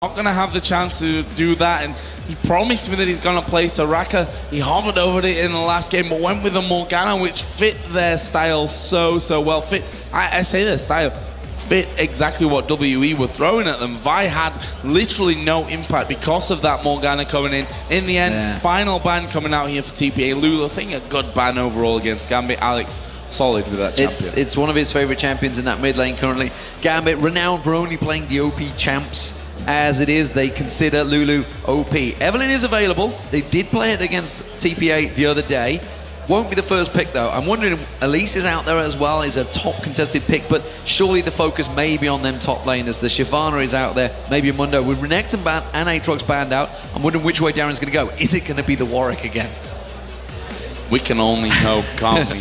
not going to have the chance to do that, and he promised me that he's going to play Soraka. He hovered over it in the last game, but went with a Morgana, which fit their style so well. I say their style fit exactly what WE were throwing at them. Vi had literally no impact because of that Morgana coming in. In the end, final ban coming out here for TPA. Lulu, I think a good ban overall against Gambit. Alex, solid with that champion. It's one of his favorite champions in that mid lane currently. Gambit, renowned for only playing the OP champs. As it is, they consider Lulu OP. Evelyn is available. They did play it against TPA the other day. Won't be the first pick, though. I'm wondering if Elise is out there as well, is a top contested pick, but surely the focus may be on them top laners. The Shyvana is out there, maybe Mundo. With Renekton banned and Aatrox banned out, I'm wondering which way Darren's going to go. Is it going to be the Warwick again? We can only hope, can't we?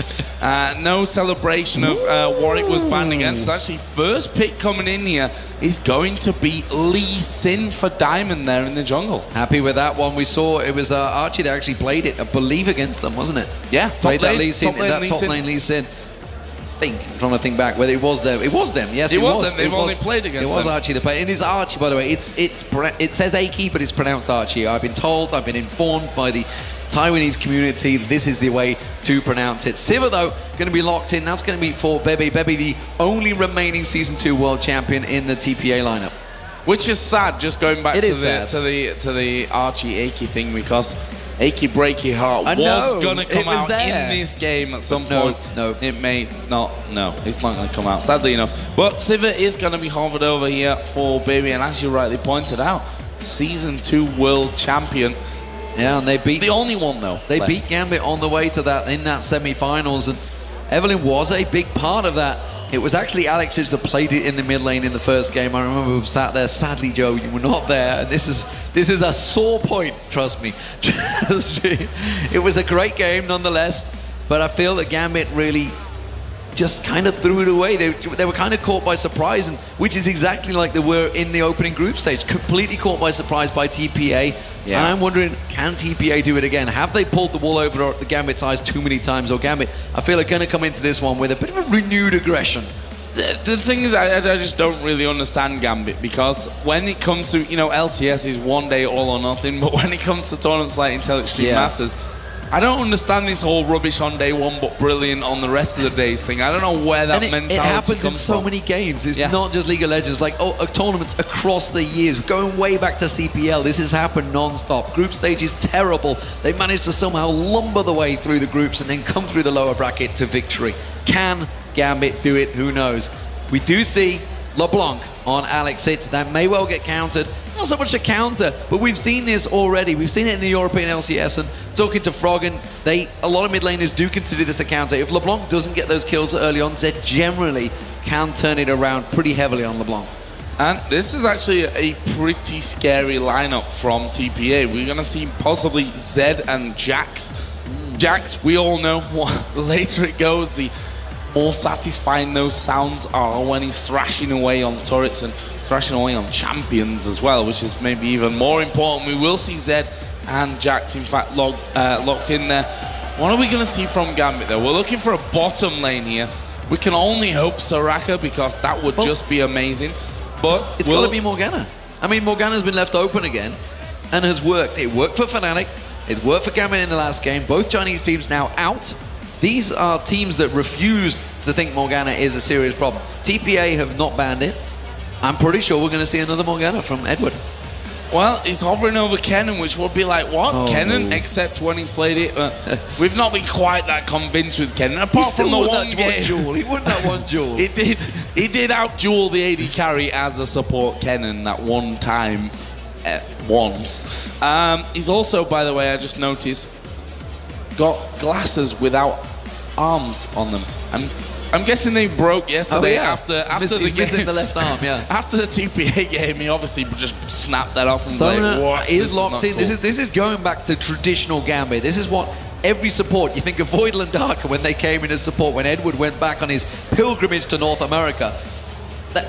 No celebration of Warwick was banned again. It's actually first pick coming in here is going to be Lee Sin for Diamond there in the jungle. Happy with that one. We saw it was Archie that actually played it, I believe, against them, wasn't it? Yeah, played that Lee Sin, top lane Lee Sin. I'm trying to think back whether it was them. It was them. Yes, it was them. They've only played against them. It was Archie that played. And it's Archie, by the way. It says Aki, but it's pronounced Archie. I've been told, I've been informed by the Taiwanese community, this is the way to pronounce it. Siva, though, going to be locked in. That's going to be for Bebe. Bebe, the only remaining Season 2 World Champion in the TPA lineup. Which is sad, just going back to the Archie Aki thing, because Aki Breaky Heart was going to come out in this game at some point. No, it may not. No, it's not going to come out, sadly enough. But Siva is going to be hovered over here for Bebe, and as you rightly pointed out, Season 2 World Champion. Yeah, and they beat the only one though. They beat Gambit on the way to that in that semi-finals, and Evelyn was a big part of that. It was actually Alex's that played it in the mid lane in the first game. I remember we sat there. Sadly, Joe, you were not there, and this is a sore point. Trust me. Trust me. It was a great game nonetheless, but I feel that Gambit really just kind of threw it away. They were kind of caught by surprise, and which is exactly like they were in the opening group stage, completely caught by surprise by TPA. Yeah. And I'm wondering, can TPA do it again? Have they pulled the wool over the Gambit's eyes too many times? Or Gambit, I feel, are going to come into this one with a bit of a renewed aggression. The thing is, I just don't really understand Gambit, because when it comes to, you know, LCS is one day all or nothing, but when it comes to tournaments like Intel Extreme Masters, I don't understand this whole rubbish on day one but brilliant on the rest of the days thing. I don't know where that mentality it happens comes in so from. many games. It's not just League of Legends. Like tournaments across the years, going way back to CPL. This has happened non-stop. Group stage is terrible. They managed to somehow lumber the way through the groups and then come through the lower bracket to victory. Can Gambit do it? Who knows? We do see LeBlanc on Alex Hitch. That may well get countered. Not so much a counter, but we've seen this already. We've seen it in the European LCS, and talking to Froggen, a lot of mid laners do consider this a counter. If LeBlanc doesn't get those kills early on, Zed generally can turn it around pretty heavily on LeBlanc. And this is actually a pretty scary lineup from TPA. We're going to see possibly Zed and Jax. Jax, we all know what later it goes, the more satisfying those sounds are when he's thrashing away on turrets and thrashing away on champions as well, which is maybe even more important. We will see Zed and Jax, in fact, locked in there. What are we going to see from Gambit, though? We're looking for a bottom lane here. We can only hope Soraka, because that would just be amazing. But it's got to be Morgana. I mean, Morgana's been left open again and has worked. It worked for Fnatic. It worked for Gambit in the last game. Both Chinese teams now out. These are teams that refuse to think Morgana is a serious problem. TPA have not banned it. I'm pretty sure we're going to see another Morgana from Edward. Well, he's hovering over Kennen, which would be like, what? Oh, Kennen? Except when he's played it. We've not been quite that convinced with Kennen, apart from the one game. He won that one duel. He did out-duel the AD carry as a support Kennen that one time once. He's also, by the way, I just noticed, got glasses without arms on them. I'm guessing they broke yesterday after the game. Missing the left arm, yeah. After the TPA game, he obviously just snapped that off and Sona like, is locked in. Cool. This is going back to traditional Gambit. This is what every support, you think of Voidal and Darker when they came in as support, when Edward went back on his pilgrimage to North America.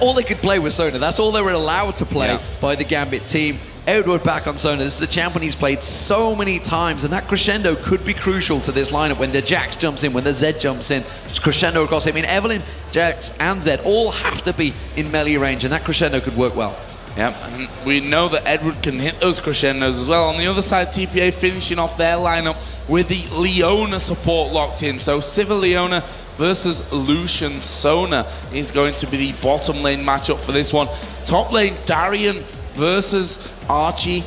All they could play was Sona. That's all they were allowed to play by the Gambit team. Edward back on Sona. This is a champion he's played so many times, and that crescendo could be crucial to this lineup when the Jax jumps in, when the Zed jumps in. Just crescendo across him. I mean, Evelyn, Jax, and Zed all have to be in melee range, and that crescendo could work well. Yep, and we know that Edward can hit those crescendos as well. On the other side, TPA finishing off their lineup with the Leona support locked in. So Civil Leona versus Lucian Sona is going to be the bottom lane matchup for this one. Top lane, Darian versus Archie,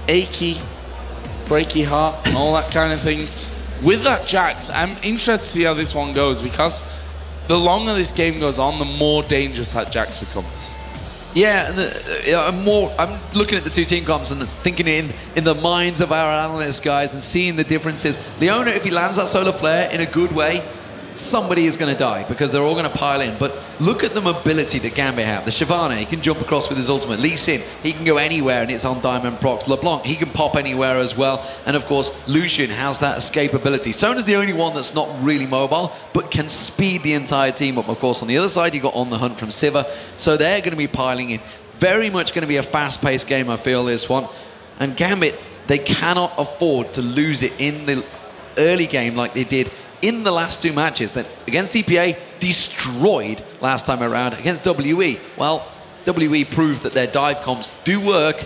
Achy, Breaky Heart, and all that kind of things. With that Jax, I'm interested to see how this one goes, because the longer this game goes on, the more dangerous that Jax becomes. Yeah, and I'm looking at the two team comps and thinking in the minds of our analysts, guys, and seeing the differences. Leona, if he lands that solar flare in a good way, somebody is going to die because they're all going to pile in. But look at the mobility that Gambit have. The Shyvana, he can jump across with his ultimate. Lee Sin, he can go anywhere and it's on Diamond procs. LeBlanc, he can pop anywhere as well. And of course, Lucian has that escape ability. Sona's the only one that's not really mobile, but can speed the entire team up. Of course, on the other side, you got On the Hunt from Siva. So they're going to be piling in. Very much going to be a fast-paced game, I feel, this one. And Gambit, they cannot afford to lose it in the early game like they did in the last two matches. That against TPA, destroyed last time around. Against WE, well, WE proved that their dive comps do work,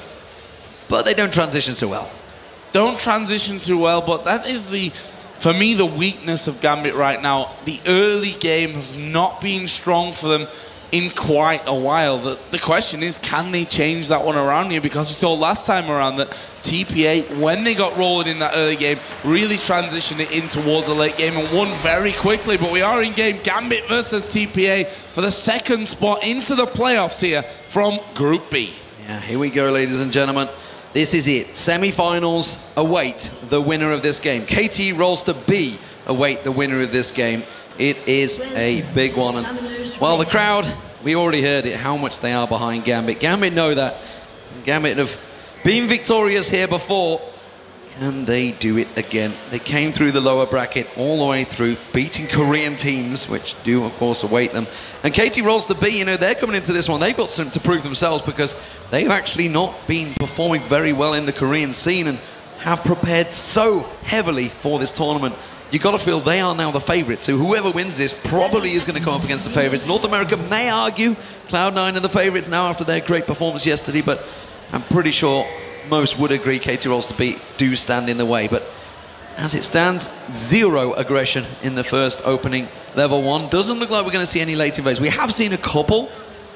but they don't transition so well. Don't transition too well, but that is for me, the weakness of Gambit right now. The early game has not been strong for them in quite a while. The question is, can they change that one around here? Because we saw last time around that TPA, when they got rolling in that early game, really transitioned it in towards the late game and won very quickly. But we are in game, Gambit versus TPA for the second spot into the playoffs here from Group B. Yeah, here we go, ladies and gentlemen. This is it. Semi-finals await the winner of this game. KT rolls to B, await the winner of this game. It is a big one. And, well, the crowd, we already heard it, how much they are behind Gambit. Gambit know that. Gambit have been victorious here before. Can they do it again? They came through the lower bracket all the way through, beating Korean teams, which do, of course, await them. And KT rolls to B, you know, they're coming into this one. They've got something to prove themselves because they've actually not been performing very well in the Korean scene and have prepared so heavily for this tournament. You got to feel they are now the favourites. So whoever wins this probably is going to come up against the favourites. North America may argue Cloud9 are the favourites now after their great performance yesterday, but I'm pretty sure most would agree KT rolls to beat do stand in the way. But as it stands, 0 aggression in the first opening level 1. Doesn't look like we're going to see any late invades. We have seen a couple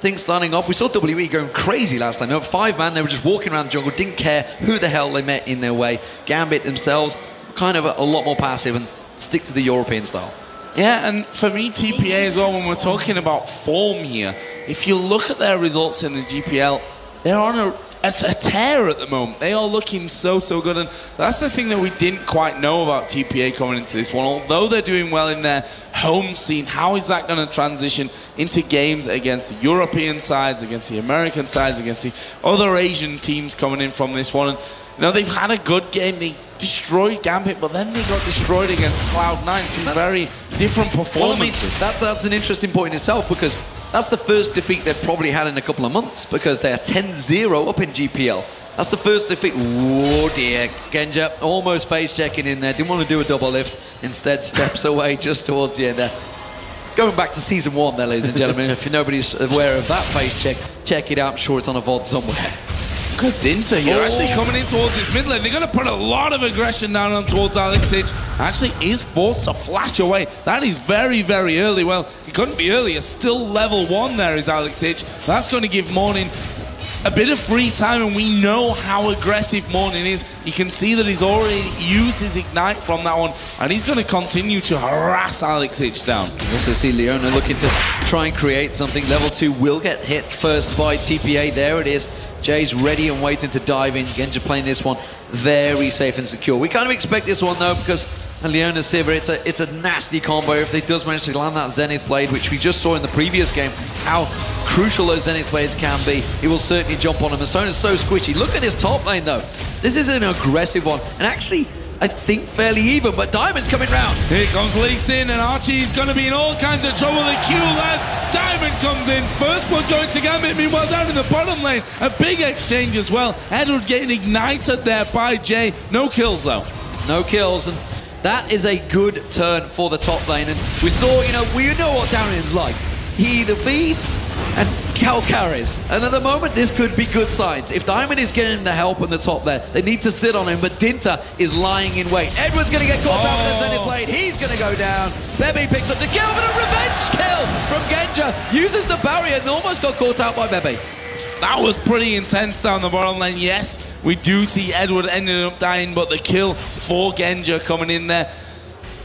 things starting off. We saw WE going crazy last time. 5-man, they were just walking around the jungle, didn't care who the hell they met in their way. Gambit themselves, kind of a lot more passive and stick to the European style. Yeah, and for me, TPA as well, when we're talking about form here, if you look at their results in the GPL, they're on a tear at the moment. They are looking so good, and that's the thing that we didn't quite know about TPA coming into this one. Although they're doing well in their home scene, how is that going to transition into games against the European sides, against the American sides, against the other Asian teams coming in from this one? And, you know, they've had a good game. They destroyed Gambit, but then they got destroyed against Cloud9. Two very different performances. Well, I mean, that's an interesting point in itself, because that's the first defeat they've probably had in a couple of months, because they're 10-0 up in GPL. That's the first defeat. Oh dear, Genja almost face checking in there. Didn't want to do a double lift. Instead, steps away just towards the end there. Going back to Season 1 there, ladies and gentlemen. If nobody's aware of that face check it out. I'm sure it's on a VOD somewhere. Good Dinter here, actually coming in towards this mid lane. They're going to put a lot of aggression down on towards Alexic. Actually is forced to flash away. That is very early. Well, it couldn't be earlier. Still level 1 there is Alexic. That's going to give Morning a bit of free time, and we know how aggressive Morning is. You can see that he's already used his Ignite from that one, and he's going to continue to harass Alexic down. You also see Leona looking to try and create something. Level 2 will get hit first by TPA. There it is. Jay's ready and waiting to dive in. Genja playing this one very safe and secure. We kind of expect this one though, because Leona Siva, it's a nasty combo if they does manage to land that Zenith Blade, which we just saw in the previous game, how crucial those Zenith Blades can be. He will certainly jump on him. And Sona's so squishy. Look at this top lane though. This is an aggressive one, and actually I think fairly even, but Diamond's coming round. Here comes Lee Sin, and Archie's going to be in all kinds of trouble. The Q, lads. Diamond comes in. First one going to Gambit. Meanwhile, down in the bottom lane, a big exchange as well. Edward getting ignited there by Jay. No kills, though. No kills, and that is a good turn for the top lane. And we saw, we know what Darian's like. He either feeds, and Cal carries. And at the moment, this could be good signs. If Diamond is getting the help in the top there, they need to sit on him, but Dinter is lying in wait. Edward's going to get caught out with the Zenith Blade. He's going to go down. Bebe picks up the kill, but a revenge kill from Genja. Uses the barrier and almost got caught out by Bebe. That was pretty intense down the bottom lane. Yes, we do see Edward ending up dying, but the kill for Genja coming in there.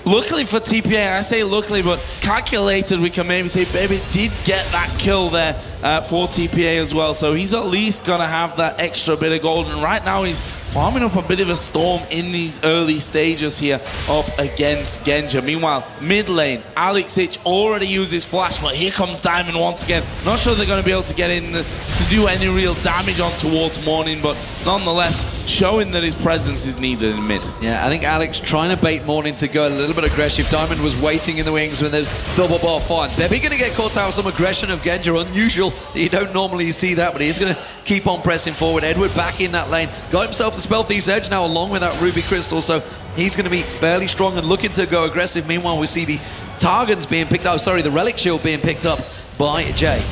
Luckily for TPA, I say luckily, but calculated, we can maybe say Bebe did get that kill there for TPA as well. So he's at least going to have that extra bit of gold. And right now he's farming up a bit of a storm in these early stages here up against Genja. Meanwhile, mid lane, Alexic already uses flash, but here comes Diamond once again. Not sure they're going to be able to get in to do any real damage on towards Morning, but nonetheless, showing that his presence is needed in mid. Yeah, I think Alex trying to bait Morning to go a little bit aggressive. Diamond was waiting in the wings when there's double bar fun. Bebe going to get caught out with some aggression of Genja. Unusual. You don't normally see that, but he's going to keep on pressing forward. Edward back in that lane. Got himself the Spell Thief's Edge now along with that Ruby Crystal, so he's going to be fairly strong and looking to go aggressive. Meanwhile, we see the Targons being picked up, sorry, the Relic Shield being picked up by Jay.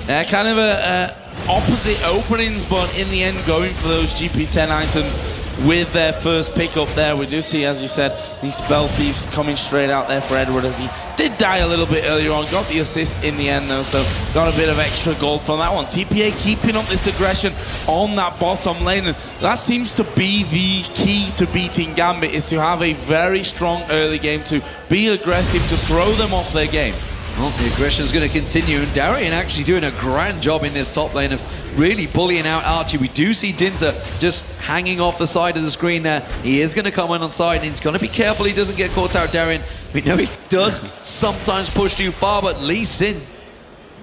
Kind of opposite openings, but in the end going for those GP10 items with their first pickup there. We do see, as you said, these Spell Thieves coming straight out there for Edward, as he did die a little bit earlier on. Got the assist in the end though, so got a bit of extra gold from that one. TPA keeping up this aggression on that bottom lane, and that seems to be the key to beating Gambit, is to have a very strong early game, to be aggressive, to throw them off their game. Well, the aggression is going to continue, and Darian actually doing a grand job in this top lane of really bullying out Archie. We do see Dinter just hanging off the side of the screen there. He is going to come on side, and he's going to be careful he doesn't get caught out, Darian. We know he does sometimes push too far, but Lee Sin.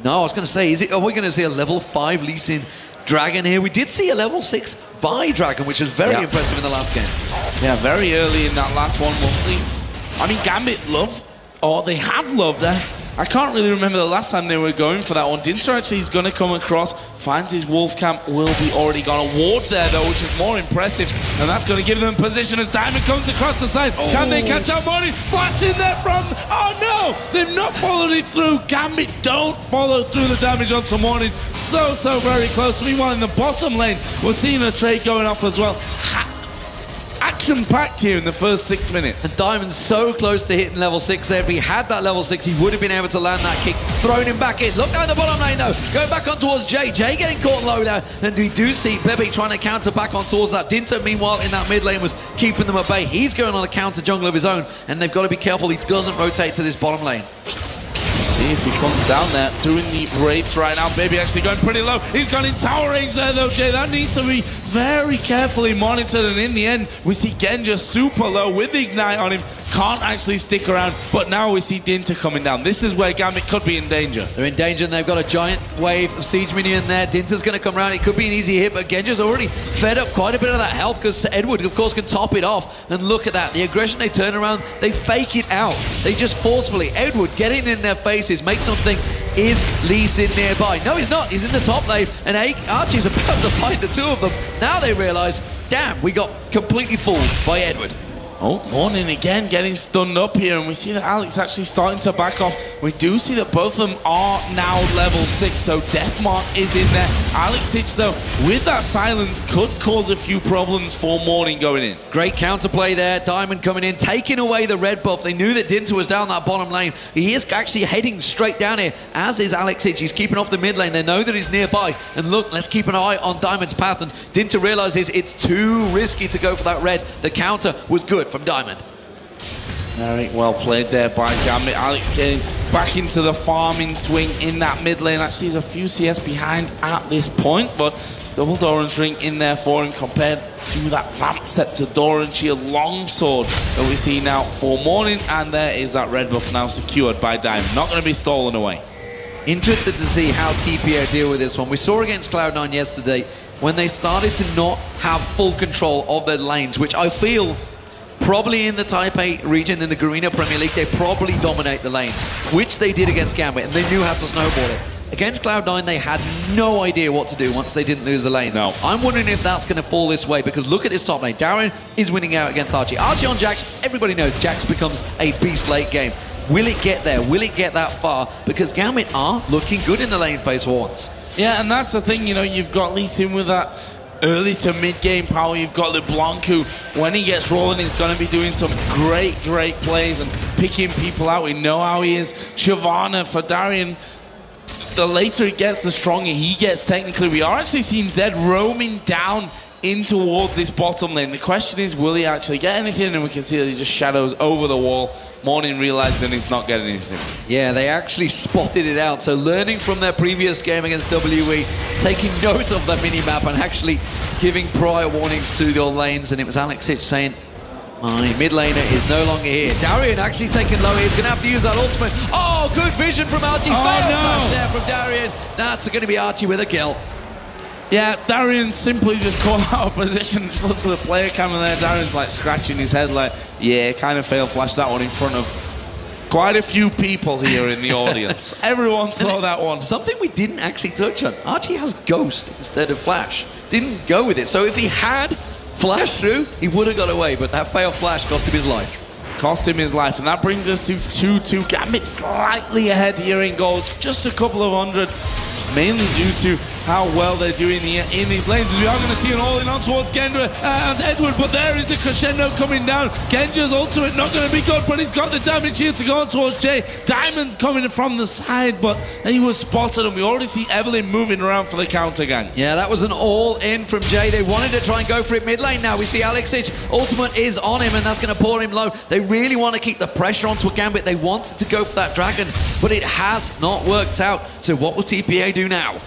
No, I was going to say, are we going to see a level 5 Lee Sin Dragon here? We did see a level 6 Vi Dragon, which was very impressive in the last game. Yeah, very early in that last one. We'll see. I mean, Gambit love, or they have loved that. I can't really remember the last time they were going for that one. Dinter actually is going to come across, finds his wolf camp, will be already gone. A ward there though, which is more impressive, and that's going to give them position as Diamond comes across the side. Can they catch out Morning? Flash in there from, oh no, they've not followed it through. Gambit don't follow through the damage onto Morning. So very close. Meanwhile in the bottom lane, we're seeing a trade going off as well. Action-packed here in the first 6 minutes. And Diamond's so close to hitting level 6 there. If he had that level 6, he would have been able to land that kick. Thrown him back in. Look down the bottom lane, though. Going back on towards Jay. Jay getting caught low there. And we do see Bebe trying to counter back on towards that. Dinter, meanwhile, in that mid lane was keeping them at bay. He's going on a counter jungle of his own, and they've got to be careful he doesn't rotate to this bottom lane. See if he comes down there, doing the raids right now. Bebe actually going pretty low. He's gone in tower range there though, Jay. That needs to be very carefully monitored, and in the end, we see Genja super low with Ignite on him. Can't actually stick around, but now we see Dinter coming down. This is where Gambit could be in danger. They're in danger, and they've got a giant wave of siege minion there. Dinter's going to come around. It could be an easy hit, but Genja's already fed up quite a bit of that health, because Edward, of course, can top it off. And look at that. The aggression, they turn around, they fake it out. They just forcefully, Edward getting in their faces, make something. Is Lee Sin nearby? No, he's not. He's in the top lane, and Archie's about to fight the two of them. Now they realize, damn, we got completely fooled by Edward. Oh, Morning again getting stunned up here, and we see that Alex actually starting to back off. We do see that both of them are now level 6, so Deathmark is in there. Alexic, though, with that silence, could cause a few problems for Morning going in. Great counterplay there. Diamond coming in, taking away the red buff. They knew that Dinter was down that bottom lane. He is actually heading straight down here, as is Alexic. He's keeping off the mid lane. They know that he's nearby. And look, let's keep an eye on Diamond's path. And Dinter realizes it's too risky to go for that red. The counter was good from Diamond. Very well played there by Gambit. Alex getting back into the farming swing in that mid lane. Actually, he's a few CS behind at this point, but double Doran's ring in there for him compared to that Vamp Scepter Doran Shield longsword that we see now for Morning. And there is that red buff now secured by Diamond. Not going to be stolen away. Interested to see how TPA deal with this one. We saw against Cloud9 yesterday when they started to not have full control of their lanes, which I feel probably in the Taipei region, in the Garena Premier League, they probably dominate the lanes, which they did against Gambit, and they knew how to snowball it. Against Cloud9, they had no idea what to do once they didn't lose the lanes. No. I'm wondering if that's going to fall this way, because look at this top lane. Darren is winning out against Archie. Archie on Jax, everybody knows Jax becomes a beast late game. Will it get there? Will it get that far? Because Gambit are looking good in the lane phase for once. Yeah, and that's the thing, you know, you've got Lee Sin with that early to mid-game power. You've got LeBlanc, who, when he gets rolling, is going to be doing some great plays and picking people out. We know how he is. Shyvana for Darian, the later he gets, the stronger he gets technically. We are actually seeing Zed roaming down in towards this bottom lane. The question is, will he actually get anything? And we can see that he just shadows over the wall. Morning realizing he's not getting anything. Yeah, they actually spotted it out. So learning from their previous game against WE, taking note of the mini-map and actually giving prior warnings to your lanes. And it was Alexic saying, my mid laner is no longer here. Darian actually taking low here. He's going to have to use that ultimate. Oh, good vision from Archie. Oh, no. There from Darian. That's going to be Archie with a kill. Yeah, Darian simply just caught out of position. Just looks at the player camera there. Darian's like scratching his head like, yeah, kind of failed flash that one in front of quite a few people here in the audience. Everyone saw that one. Something we didn't actually touch on. Archie has Ghost instead of Flash. Didn't go with it. So if he had Flash through, he would have got away. But that failed Flash cost him his life. Cost him his life. And that brings us to 2-2. Gambit slightly ahead here in gold. Just a couple of hundred. Mainly due to how well they're doing in these lanes. We are going to see an all-in on towards Gendra and Edward, but there is a crescendo coming down. Gendra's ultimate not going to be good, but he's got the damage here to go on towards Jay. Diamond's coming from the side, but he was spotted, and we already see Evelyn moving around for the counter gang. Yeah, that was an all-in from Jay. They wanted to try and go for it mid lane now. We see Alexic, ultimate is on him, and that's going to pour him low. They really want to keep the pressure onto a Gambit. They wanted to go for that dragon, but it has not worked out. So what will TPA do now?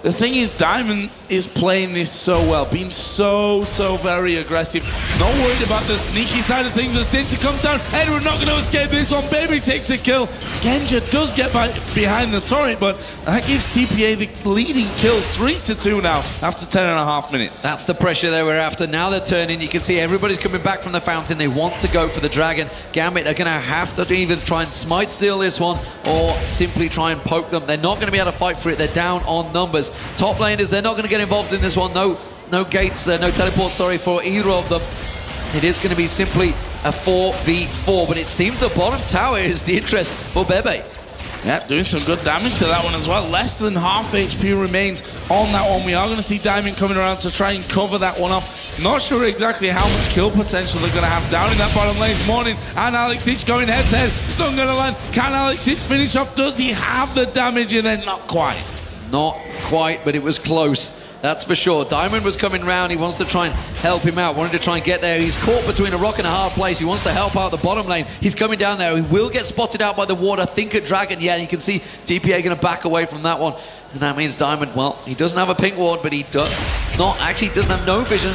The thing is, Diamond is playing this so well, being so very aggressive. Not worried about the sneaky side of things as Dinter comes down. Edward not going to escape this one. Baby takes a kill. Genja does get behind the turret, but that gives TPA the leading kill, 3-2 now after 10.5 minutes. That's the pressure they were after. Now they're turning. You can see everybody's coming back from the fountain. They want to go for the dragon. Gambit are going to have to either try and smite steal this one or simply try and poke them. They're not going to be able to fight for it. They're down on numbers. Top laners, they're not going to get involved in this one. No gates, no teleports, sorry, for either of them. It is going to be simply a 4v4, but it seems the bottom tower is the interest for Bebe. Yeah, doing some good damage to that one as well. Less than half HP remains on that one. We are going to see Diamond coming around to try and cover that one off. Not sure exactly how much kill potential they're going to have down in that bottom lane. Morning and Alexic going head-to-head. Sun going to land. Can Alexic finish off? Does he have the damage in there? Not quite. Not quite, but it was close. That's for sure. Diamond was coming round. He wants to try and help him out. Wanted to try and get there. He's caught between a rock and a hard place. He wants to help out the bottom lane. He's coming down there. He will get spotted out by the water. Think a dragon. Yeah, you can see TPA going to back away from that one. And that means Diamond, well, he doesn't have a pink ward, but he does not. Actually, doesn't have no vision.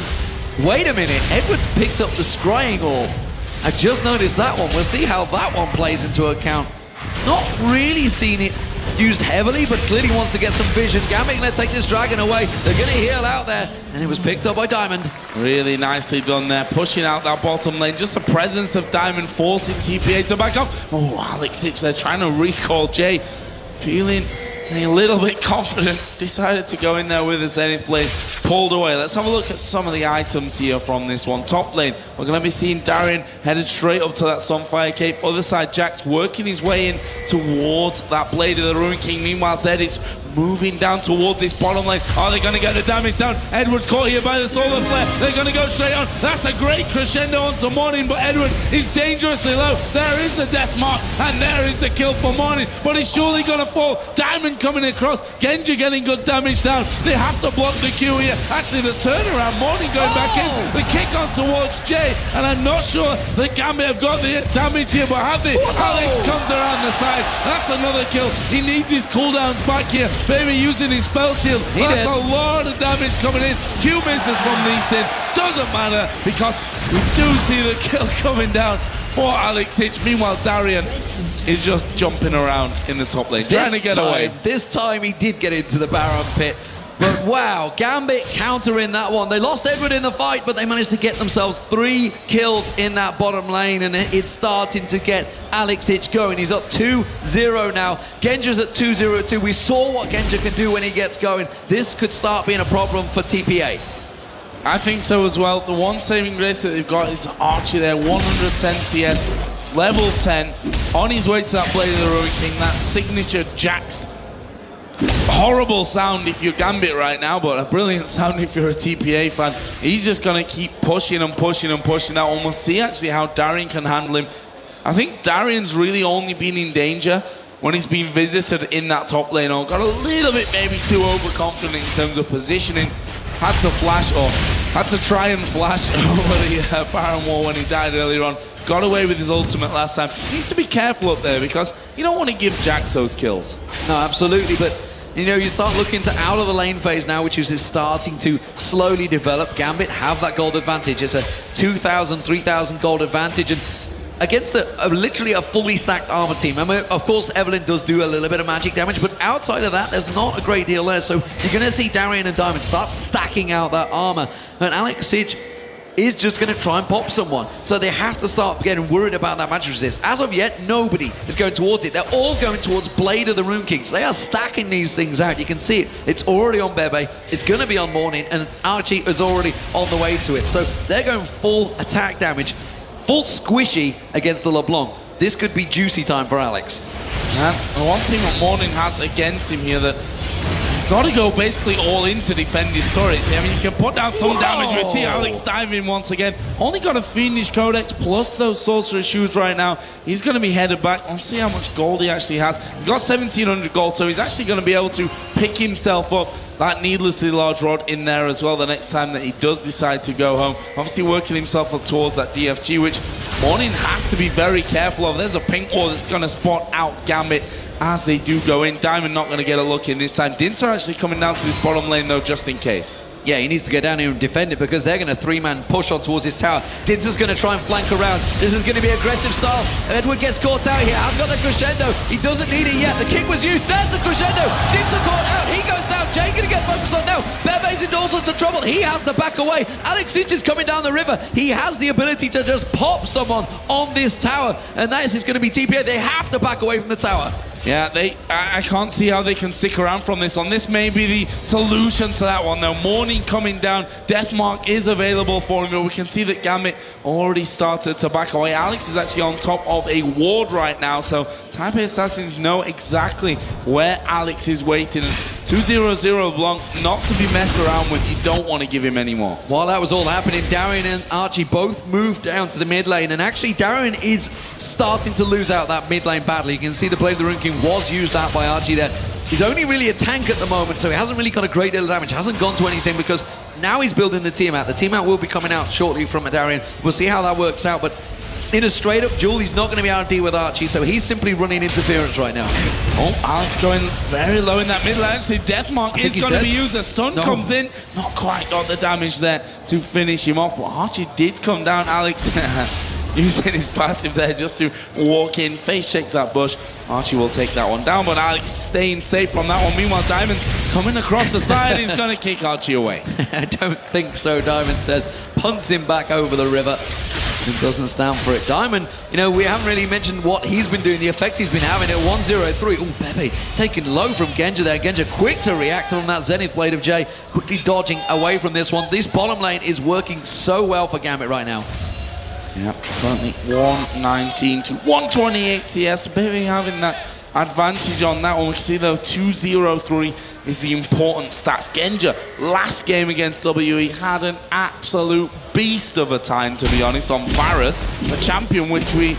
Wait a minute. Edwards picked up the scrying orb. I just noticed that one. We'll see how that one plays into account. Not really seen it used heavily, but clearly wants to get some vision. Gambit going to take this dragon away. They're going to heal out there, and it was picked up by Diamond. Really nicely done there, pushing out that bottom lane. Just the presence of Diamond forcing TPA to back off. Oh, Alexic, they're trying to recall Jay. Feeling a little bit confident, decided to go in there with a Zenith Blade, pulled away. Let's have a look at some of the items here from this one. Top lane, we're going to be seeing Darian headed straight up to that Sunfire Cape. Other side, Jack's working his way in towards that Blade of the Ruin King. Meanwhile, Zed is moving down towards this bottom lane. Are they going to get the damage down? Edward caught here by the Solar Flare. They're going to go straight on. That's a great crescendo onto Morning, but Edward is dangerously low. There is the death mark, and there is the kill for Morning, but he's surely going to fall. Diamond coming across. Genja getting good damage down. They have to block the Q here. Actually, the turnaround. Morning going back in. The kick on towards Jay, and I'm not sure that Gambit have got the damage here, but have they? Alex comes around the side. That's another kill. He needs his cooldowns back here. Baby using his spell shield. That's a lot of damage coming in. Q misses from Lee Sin. Doesn't matter because we do see the kill coming down for Alexic. Meanwhile, Darian is just jumping around in the top lane, trying to get away. This time he did get into the Baron pit. But wow, Gambit countering that one. They lost Edward in the fight, but they managed to get themselves 3 kills in that bottom lane, and it's starting to get Alexic going. He's up 2-0 now. Genja's at 2-0-2. We saw what Genja can do when he gets going. This could start being a problem for TPA. I think so as well. The one saving grace that they've got is Archie there, 110 CS. level 10, on his way to that Blade of the Ruin King, that signature Jax. Horrible sound if you're Gambit right now, but a brilliant sound if you're a TPA fan. He's just going to keep pushing and pushing and pushing that one. We'll see actually how Darian can handle him. I think Darian's really only been in danger when he's been visited in that top lane, or got a little bit maybe too overconfident in terms of positioning. Had to flash, or had to try and flash over the Baron wall when he died earlier on. Got away with his ultimate last time. Needs to be careful up there because you don't want to give Jax those kills. No, absolutely, but you know, you start looking to out of the lane phase now, which is starting to slowly develop. Gambit have that gold advantage. It's a 2,000, 3,000 gold advantage, and against literally a fully stacked armor team. I mean, of course, Evelyn does do a little bit of magic damage, but outside of that, there's not a great deal there. So you're going to see Darian and Diamond start stacking out that armor, and Alexej is just going to try and pop someone. So they have to start getting worried about that magic resist. As of yet, nobody is going towards it. They're all going towards Blade of the Rune Kings. They are stacking these things out. You can see it. It's already on Bebe. It's going to be on Morning, and Archie is already on the way to it. So they're going full attack damage, full squishy against the LeBlanc. This could be juicy time for Alex. And the one thing that Morning has against him here, that he's got to go basically all in to defend his turrets. I mean, you can put down some damage. We see Alex diving once again. Only got a Fiendish Codex plus those Sorcerer Shoes right now. He's going to be headed back. We'll see how much gold he actually has. He's got 1,700 gold, so he's actually going to be able to pick himself up that needlessly large rod in there as well the next time that he does decide to go home. Obviously working himself up towards that DFG, which Morning has to be very careful of. There's a pink wall that's going to spot out Gambit as they do go in. Diamond not going to get a look in this time. Dinter actually coming down to this bottom lane though, just in case. Yeah, he needs to go down here and defend it because they're going to three-man push on towards his tower. Dinter's going to try and flank around. This is going to be aggressive style. Edward gets caught out here. Has got the crescendo. He doesn't need it yet. The king was used. There's the crescendo. Dinter caught out. He goes down. Jay going to get focused on now. Bebe's in all sorts of trouble. He has to back away. Alexej is coming down the river. He has the ability to just pop someone on this tower. And that is going to be TPA. They have to back away from the tower. Yeah, I can't see how they can stick around from this one. This may be the solution to that one, though. Morning coming down. Deathmark is available for him, but we can see that Gambit already started to back away. Alex is actually on top of a ward right now, so Taipei Assassins know exactly where Alex is waiting. 2-0-0 Blanc, not to be messed around with. You don't want to give him any more. While that was all happening, Darian and Archie both moved down to the mid lane, and actually Darian is starting to lose out that mid lane battle. You can see the Blade of the Rune King was used out by Archie there. He's only really a tank at the moment, so he hasn't really got a great deal of damage. Hasn't gone to anything because now he's building the team out. The team out will be coming out shortly from Darian. We'll see how that works out, but in a straight-up duel, he's not going to be able to deal with Archie, so he's simply running interference right now. Oh, Alex going very low in that mid lane. Actually, Deathmark is going to be used. A stun comes in. Not quite got the damage there to finish him off, but Archie did come down. Alex using his passive there just to walk in. Face checks that bush. Archie will take that one down, but Alex staying safe from that one. Meanwhile, Diamond coming across the side. He's going to kick Archie away. I don't think so, Diamond says. Punts him back over the river. It doesn't stand for it. Diamond, you know, we haven't really mentioned what he's been doing, the effect he's been having at 1-0-3. Oh, Bebe taken low from Genja there. Genja quick to react on that Zenith Blade of Jay, quickly dodging away from this one. This bottom lane is working so well for Gambit right now. Yep, currently 119 to 128 CS. Bebe having that advantage on that one. We can see though 2-0-3 is the important stats. Genja, last game against WE, had an absolute beast of a time, to be honest, on Varus, the champion which we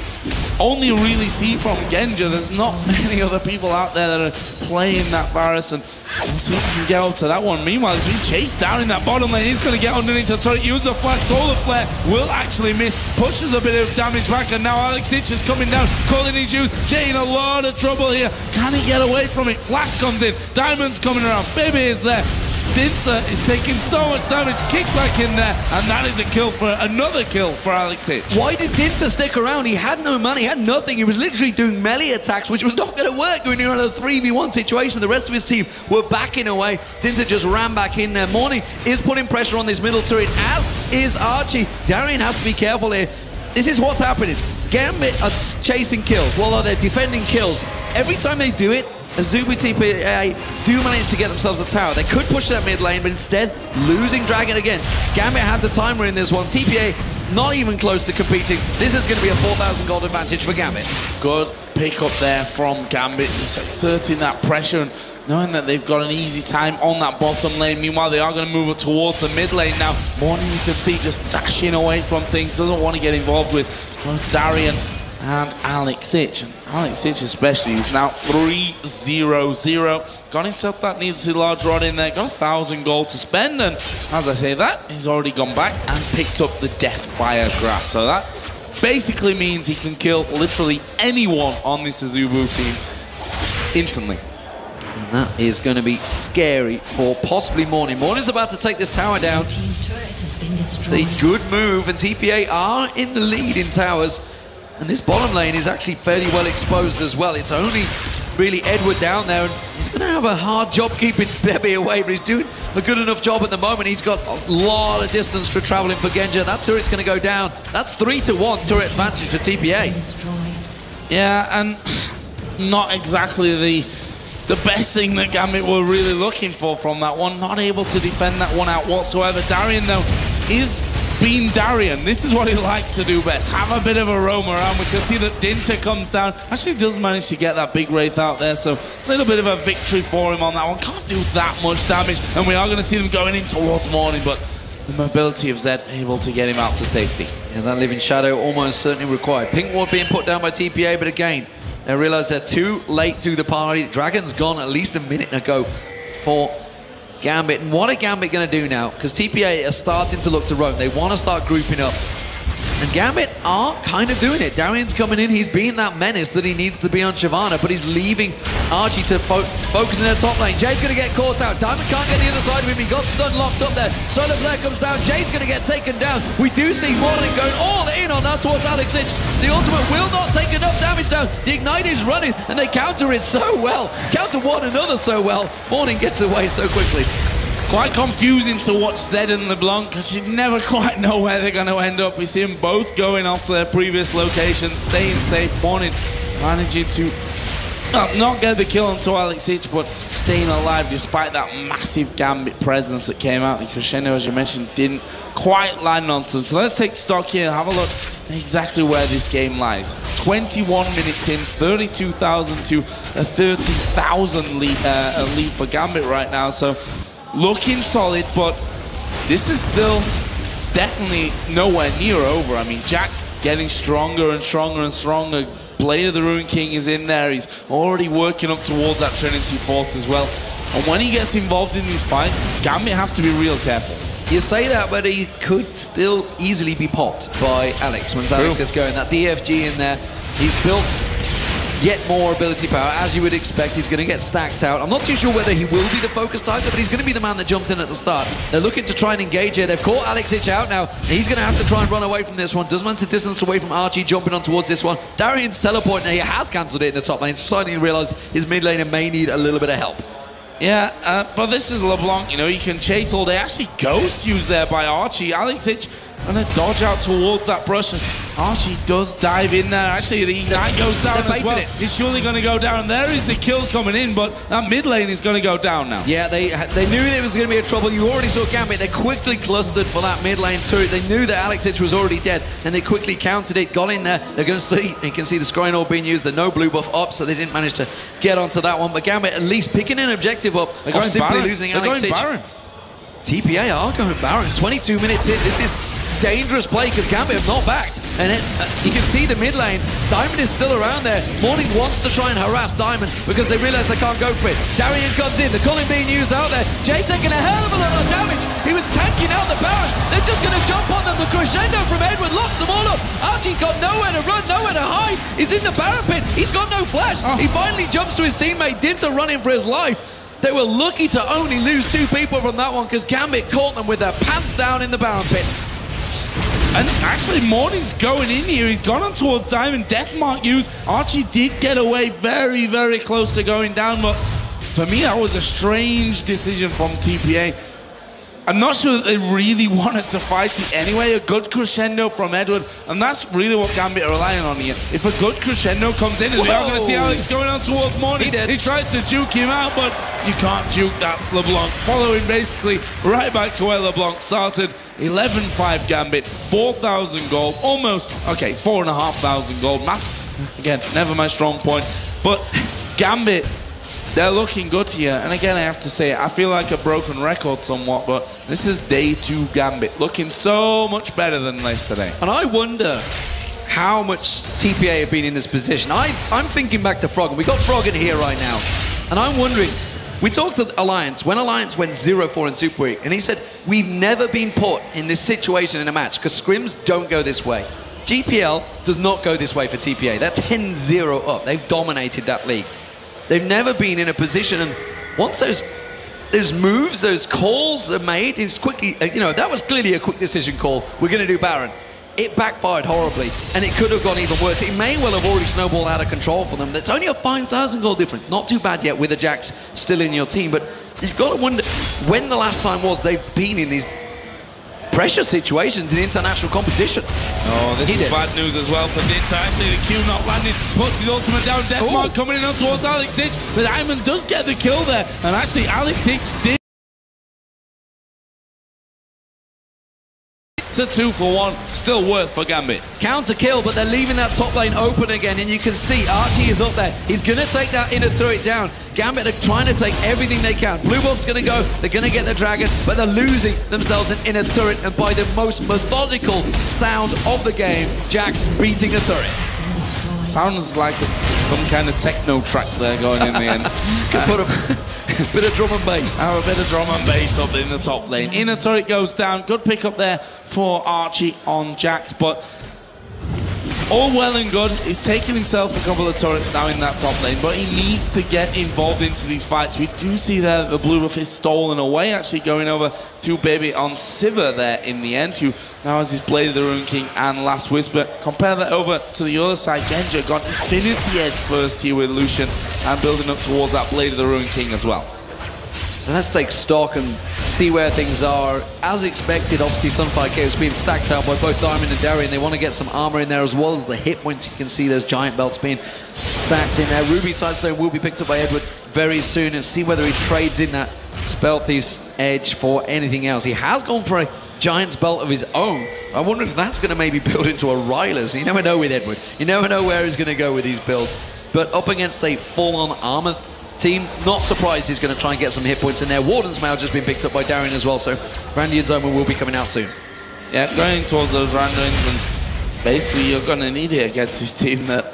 only really see from Genja. There's not many other people out there that are playing that Varus, and we'll see if he can get up to that one. Meanwhile, he's been chased down in that bottom lane. He's going to get underneath the turret, use a flash. Solar Flare will actually miss, pushes a bit of damage back, and now Alexej is coming down, calling his use. Jay in a lot of trouble here. Can he get away from it? Flash comes in. Diamond's coming around. Bebe is there. Dinter is taking so much damage, kick back in there, and that is a kill for another kill for Alexej. Why did Dinter stick around? He had no money, he had nothing. He was literally doing melee attacks, which was not going to work when you're in a 3v1 situation. The rest of his team were backing away. Dinter just ran back in there. Morning is putting pressure on this middle turret, as is Archie. Darian has to be careful here. This is what's happening. Gambit are chasing kills, while they're defending kills. Every time they do it, Azubu TPA do manage to get themselves a tower. They could push that mid lane, but instead, losing Dragon again. Gambit had the timer in this one. TPA not even close to competing. This is going to be a 4,000 gold advantage for Gambit. Good pick up there from Gambit, just exerting that pressure and knowing that they've got an easy time on that bottom lane. Meanwhile, they are going to move it towards the mid lane now. Morning, you can see, just dashing away from things. Doesn't want to get involved with both Darian and Alex Ich. And Alex Ich especially, who's now 3-0-0. Got himself that needed large rod in there. Got 1,000 gold to spend. And as I say that, he's already gone back and picked up the Death Fire Grass. So that basically means he can kill literally anyone on this Azubu team instantly. And that is going to be scary for possibly Morning. Morning's about to take this tower down. It's a good move, and TPA are in the lead in towers. And this bottom lane is actually fairly well exposed as well. It's only really Edward down there, and he's going to have a hard job keeping Bebe away, but he's doing a good enough job at the moment. He's got a lot of distance for traveling for Genja. That turret's going to go down. That's 3-1 turret advantage for TPA. Yeah, and not exactly the best thing that Gambit were really looking for from that one. Not able to defend that one out whatsoever. Darian, though, is being Darian. This is what he likes to do best. Have a bit of a roam around. We can see that Dinter comes down. Actually does manage to get that big Wraith out there, so a little bit of a victory for him on that one. Can't do that much damage, and we are going to see them going in towards Morning, but the mobility of Zed able to get him out to safety. Yeah, that Living Shadow almost certainly required. Pink Ward being put down by TPA, but again, they realize they're too late to the party. Dragon's gone at least a minute ago for Gambit. And what are Gambit going to do now? Because TPA are starting to look to roam. They want to start grouping up. And Gambit are kind of doing it. Darian's coming in. He's being that menace that he needs to be on Shyvana, but he's leaving Archie to focus in the top lane. Jay's going to get caught out. Diamond can't get the other side of him. He got stun locked up there. Solar Flare comes down. Jay's going to get taken down. We do see Morning going all in on now towards Alex Ich. The ultimate will not take enough damage down. The Ignite is running, and they counter it so well. Counter one another so well. Morning gets away so quickly. Quite confusing to watch Zed and LeBlanc, because you never quite know where they're going to end up. We see them both going off to their previous locations, staying safe. Morning managing to not get the kill onto Alex Ich, but staying alive despite that massive Gambit presence that came out. The crescendo, as you mentioned, didn't quite land onto them. So let's take stock here and have a look at exactly where this game lies. 21 minutes in, 32,000 to a 30,000 lead for Gambit right now. So looking solid, but this is still definitely nowhere near over. I mean, Jack's getting stronger and stronger and stronger. Blade of the Ruin King is in there. He's already working up towards that Trinity Force as well. And when he gets involved in these fights, Gambit have to be real careful. You say that, but he could still easily be popped by Alex once Alex gets going. That DFG in there, he's built yet more ability power, as you would expect. He's going to get stacked out. I'm not too sure whether he will be the focus target, but he's going to be the man that jumps in at the start. They're looking to try and engage here. They've caught Alex Ich out now. He's going to have to try and run away from this one. Does manage to distance away from Archie, jumping on towards this one. Darian's teleport now. He has cancelled it in the top lane. Suddenly realised his mid laner may need a little bit of help. Yeah, but this is LeBlanc. You know, you can chase all day. Actually, Ghost used there by Archie. Alex Ich gonna dodge out towards that brush, and Archie does dive in there. Actually, the Ignite goes down as well. He's surely going to go down. There is the kill coming in, but that mid lane is going to go down now. Yeah, they knew there was going to be a trouble. You already saw Gambit. They quickly clustered for that mid lane turret. They knew that Alex Ich was already dead, and they quickly countered it, got in there. They're going to stay. You can see the scrying orb being used. The no blue buff up, so they didn't manage to get onto that one. But Gambit at least picking an objective up of simply losing Alex Ich. TPA are going Baron. 22 minutes in. This is dangerous play because Gambit have not backed. And you can see the mid lane. Diamond is still around there. Morning wants to try and harass Diamond because they realize they can't go for it. Darian comes in. The culling being used out there. Jay taking a hell of a lot of damage. He was tanking out the Baron. They're just going to jump on them. The crescendo from Edward locks them all up. Archie got nowhere to run, nowhere to hide. He's in the Baron pit. He's got no flash. He finally jumps to his teammate. Dinter running for his life. They were lucky to only lose 2 people from that one because Gambit caught them with their pants down in the Baron pit. And actually, Morning's going in here. He's gone on towards Diamond. Deathmark used. Archie did get away very, very close to going down, but for me, that was a strange decision from TPA. I'm not sure that they really wanted to fight it anyway. A good crescendo from Edward, and that's really what Gambit are relying on here. If a good crescendo comes in, and we are going to see Alex going on towards morning. He tries to juke him out, but you can't juke that LeBlanc. Following basically right back to where LeBlanc started. 11-5 Gambit, 4,000 gold, almost, okay, 4,500 gold. Maths, again, never my strong point, but Gambit, they're looking good here. And again, I have to say, I feel like a broken record somewhat, but this is day 2 Gambit, looking so much better than yesterday. And I wonder how much TPA have been in this position. I'm thinking back to Frog, and we got Frog in here right now. And I'm wondering, we talked to Alliance, when Alliance went 0-4 in Super Week, and he said, we've never been put in this situation in a match, because scrims don't go this way. GPL does not go this way for TPA. They're 10-0 up. They've dominated that league. They've never been in a position, and once those moves, those calls are made, it's quickly, you know, that was clearly a quick decision call. We're going to do Baron. It backfired horribly, and it could have gone even worse. It may well have already snowballed out of control for them. That's only a 5,000 goal difference. Not too bad yet with the Jax still in your team, but you've got to wonder when the last time was they've been in these pressure situations in international competition. Oh, this is bad news as well for Dinta. Actually, the Q not landing, puts his ultimate down. Deathmark coming in on towards Alex Hitch. The Diamond does get the kill there, and actually Alex Hitch did. It's a 2-for-1, still worth for Gambit. Counter kill, but they're leaving that top lane open again, and you can see Archie is up there. He's going to take that inner turret down. Gambit are trying to take everything they can. Blue Buff's going to go, they're going to get the dragon, but they're losing themselves an inner turret, and by the most methodical sound of the game, Jax beating the turret. Sounds like some kind of techno track there going in the end. Could put a bit of drum and bass. A bit of drum and bass up in the top lane. Inner turret goes down. Good pick up there for Archie on Jax, but all well and good. He's taken himself a couple of turrets now in that top lane, but he needs to get involved into these fights. We do see there that the blue buff is stolen away, actually going over to Baby on Sivir there in the end, who now has his Blade of the Rune King and Last Whisper. Compare that over to the other side. Genja got Infinity Edge first here with Lucian and building up towards that Blade of the Rune King as well. So let's take stock and see where things are. As expected, obviously Sunfire Cave's being stacked out by both Diamond and Darien. They want to get some armor in there as well as the hit points. You can see those giant belts being stacked in there. Ruby Sidestone will be picked up by Edward very soon, and see whether he trades in that Spell Thief's Edge for anything else. He has gone for a Giant's Belt of his own. I wonder if that's going to maybe build into a Rylas. You never know with Edward. You never know where he's going to go with these builds. But up against a full-on armor team, not surprised he's going to try and get some hit points in there. Warden's Mail just been picked up by Darien as well, so Randy Zoma will be coming out soon. Yeah, going towards those randomings, and basically you're going to need it against this team that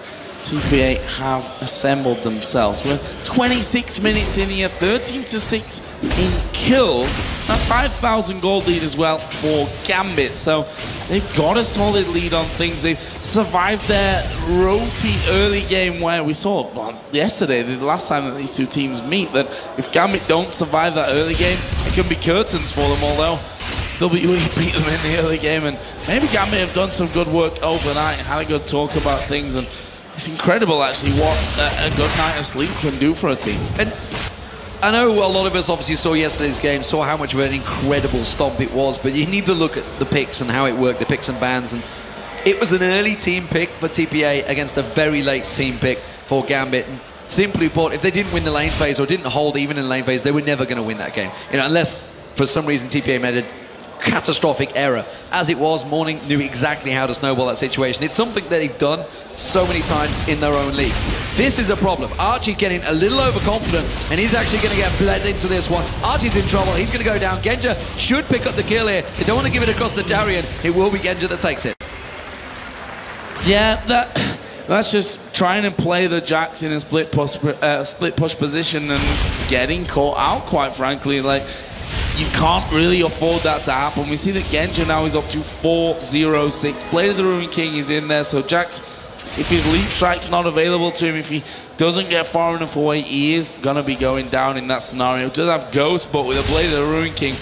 TPA have assembled themselves. We're 26 minutes in here, 13-6 in kills, a 5,000 gold lead as well for Gambit. So they've got a solid lead on things. They've survived their ropey early game where we saw yesterday, the last time that these two teams meet, that if Gambit don't survive that early game, it can be curtains for them, although WWE beat them in the early game, and maybe Gambit have done some good work overnight, had a good talk about things, and it's incredible actually what a good night of sleep can do for a team. And I know a lot of us obviously saw yesterday's game, saw how much of an incredible stomp it was, but you need to look at the picks and how it worked, the picks and bans, and it was an early team pick for TPA against a very late team pick for Gambit. And simply put, if they didn't win the lane phase or didn't hold even in the lane phase, they were never going to win that game. You know, unless for some reason TPA made a catastrophic error. As it was, Morning knew exactly how to snowball that situation. It's something that they've done so many times in their own league. This is a problem. Archie getting a little overconfident, and he's actually going to get bled into this one. Archie's in trouble. He's going to go down. Genja should pick up the kill here. They don't want to give it across to Darien. It will be Genja that takes it. Yeah, that's just trying to play the Jax in a split push position and getting caught out, quite frankly. Like, you can't really afford that to happen. We see that Genja now is up to 4-0-6. Blade of the Ruin King is in there, so Jax, if his leap strike's not available to him, if he doesn't get far enough away, he is gonna be going down in that scenario. Does have Ghost, but with a Blade of the Ruin King,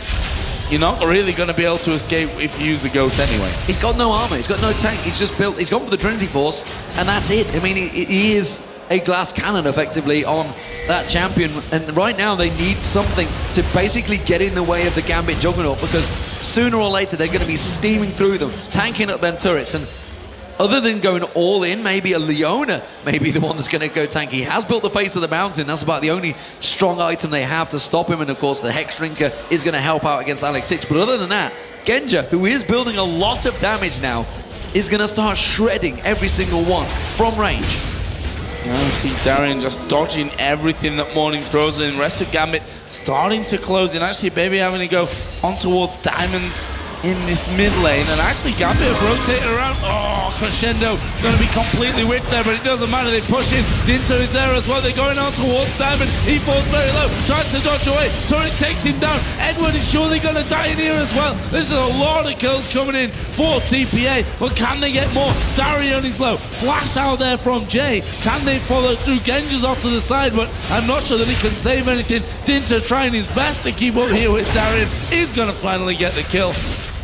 you're not really gonna be able to escape if you use the Ghost anyway. He's got no armor, he's got no tank, he's just built, he's gone for the Trinity Force, and that's it. I mean, he is a glass cannon effectively on that champion. And right now they need something to basically get in the way of the Gambit Juggernaut, because sooner or later they're going to be steaming through them, tanking up them turrets. And other than going all in, maybe a Leona may be the one that's going to go tanky. He has built the face of the mountain. That's about the only strong item they have to stop him. And of course, the Hex Drinker is going to help out against Alex Titch. But other than that, Genja, who is building a lot of damage now, is going to start shredding every single one from range. Now we see Darien just dodging everything that Morning throws in. Rest of Gambit starting to close in. Actually, Baby having to go on towards Diamonds in this mid lane, and actually Gambit have rotated around. Oh, Crescendo going to be completely whipped there, but it doesn't matter. They push in. Dinto is there as well. They're going on towards Diamond. He falls very low, tries to dodge away. Turret takes him down. Edward is surely going to die in here as well. This is a lot of kills coming in for TPA, but can they get more? Darion is low. Flash out there from Jay. Can they follow through? Genja's off to the side, but I'm not sure that he can save anything. Dinto trying his best to keep up here with Darion. He's going to finally get the kill.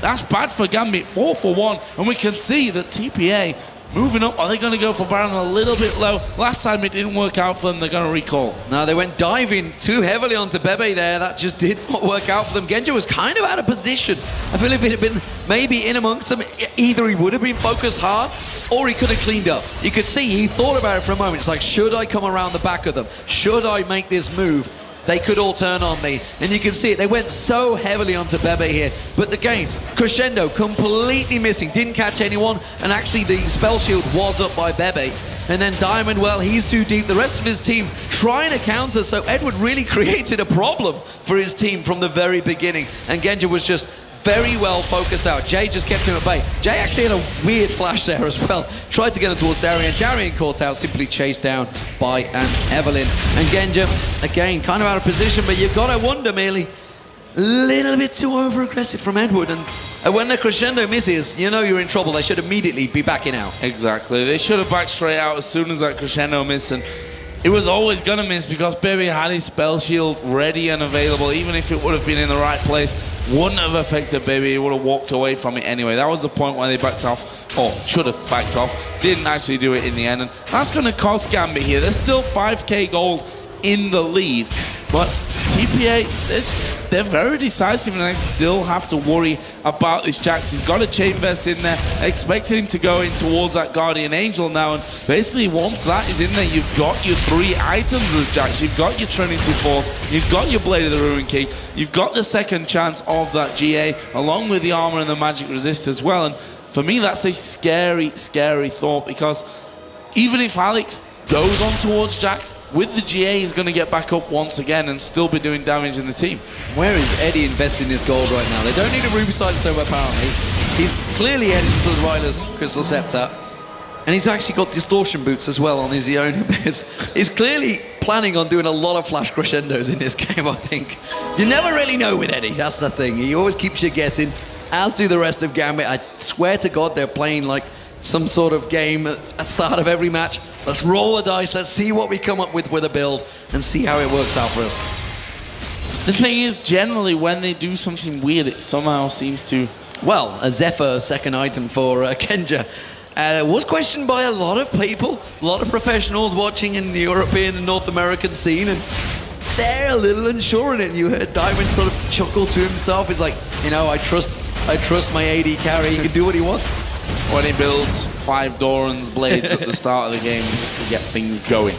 That's bad for Gambit, 4 for 1, and we can see that TPA moving up. Are they going to go for Baron a little bit low? Last time it didn't work out for them, they're going to recall. No, they went diving too heavily onto Bebe there. That just did not work out for them. Genja was kind of out of position. I feel if it had been maybe in amongst them, either he would have been focused hard or he could have cleaned up. You could see he thought about it for a moment. It's like, should I come around the back of them? Should I make this move? They could all turn on me, and you can see it. They went so heavily onto Bebe here, but again, Crescendo completely missing, didn't catch anyone, and actually the spell shield was up by Bebe. And then Diamond, well, he's too deep. The rest of his team trying to counter, so Edward really created a problem for his team from the very beginning, and Genja was just very well focused out. Jay just kept him at bay. Jay actually had a weird flash there as well. Tried to get him towards Darien. Darien caught out, simply chased down by an Evelyn. And Genja, again, kind of out of position, but you've got to wonder, merely a little bit too over-aggressive from Edward. And when the Crescendo misses, you know you're in trouble. They should immediately be backing out. Exactly. They should have backed straight out as soon as that Crescendo missed. And it was always going to miss because Baby had his spell shield ready and available. Even if it would have been in the right place, wouldn't have affected Baby. He would have walked away from it anyway. That was the point where they backed off, or should have backed off. Didn't actually do it in the end. And that's going to cost Gambit here. There's still 5k gold in the lead. But TPA, they're very decisive, and they still have to worry about this Jax. He's got a Chain Vest in there, expecting him to go in towards that Guardian Angel now, and basically once that is in there, you've got your 3 items as Jax. You've got your Trinity Force, you've got your Blade of the Ruin King, you've got the second chance of that GA, along with the armor and the magic resist as well. And for me, that's a scary, scary thought, because even if Alex goes on towards Jax, with the GA, he's going to get back up once again and still be doing damage in the team. Where is Eddie investing his gold right now? They don't need a Ruby Sidestone apparently. He's clearly heading for the Ryler's Crystal Scepter. And he's actually got Distortion Boots as well on his own. He's clearly planning on doing a lot of flash crescendos in this game, I think. You never really know with Eddie, that's the thing. He always keeps you guessing, as do the rest of Gambit. I swear to God they're playing like some sort of game at the start of every match. Let's roll the dice, let's see what we come up with a build, and see how it works out for us. The thing is, generally, when they do something weird, it somehow seems to... Well, a Zephyr second item for Genja was questioned by a lot of people, a lot of professionals watching in the European and North American scene, and they're a little unsure in it. You heard Diamond sort of chuckle to himself. He's like, you know, I trust my AD carry. He can do what he wants. When he builds 5 Doran's blades at the start of the game just to get things going.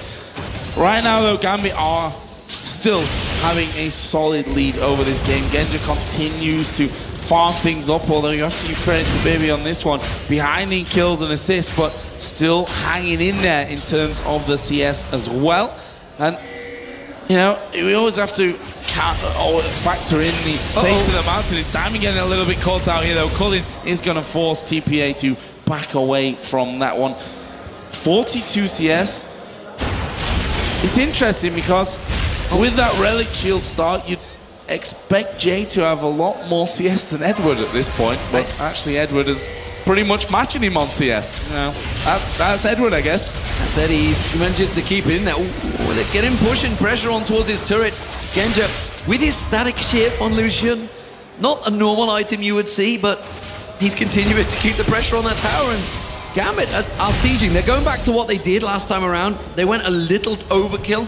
Right now, though, Gambit are still having a solid lead over this game. Genja continues to farm things up, although you have to give credit to Baby on this one. Behind in kills and assists, but still hanging in there in terms of the CS as well. And, you know, we always have to factor in the face of the mountain. It's Diamond getting a little bit caught out here, though. Cullen is going to force TPA to back away from that one. 42 CS. It's interesting because with that Relic Shield start, you'd expect Jay to have a lot more CS than Edward at this point, but actually Edward is pretty much matching him on CS. You know, that's Edward, I guess. That's Eddie. He manages to keep it in there. Ooh, they get him pushing pressure on towards his turret. Genja with his static shift on Lucian. Not a normal item you would see, but he's continuing to keep the pressure on that tower, and Gambit are sieging. They're going back to what they did last time around. They went a little overkill,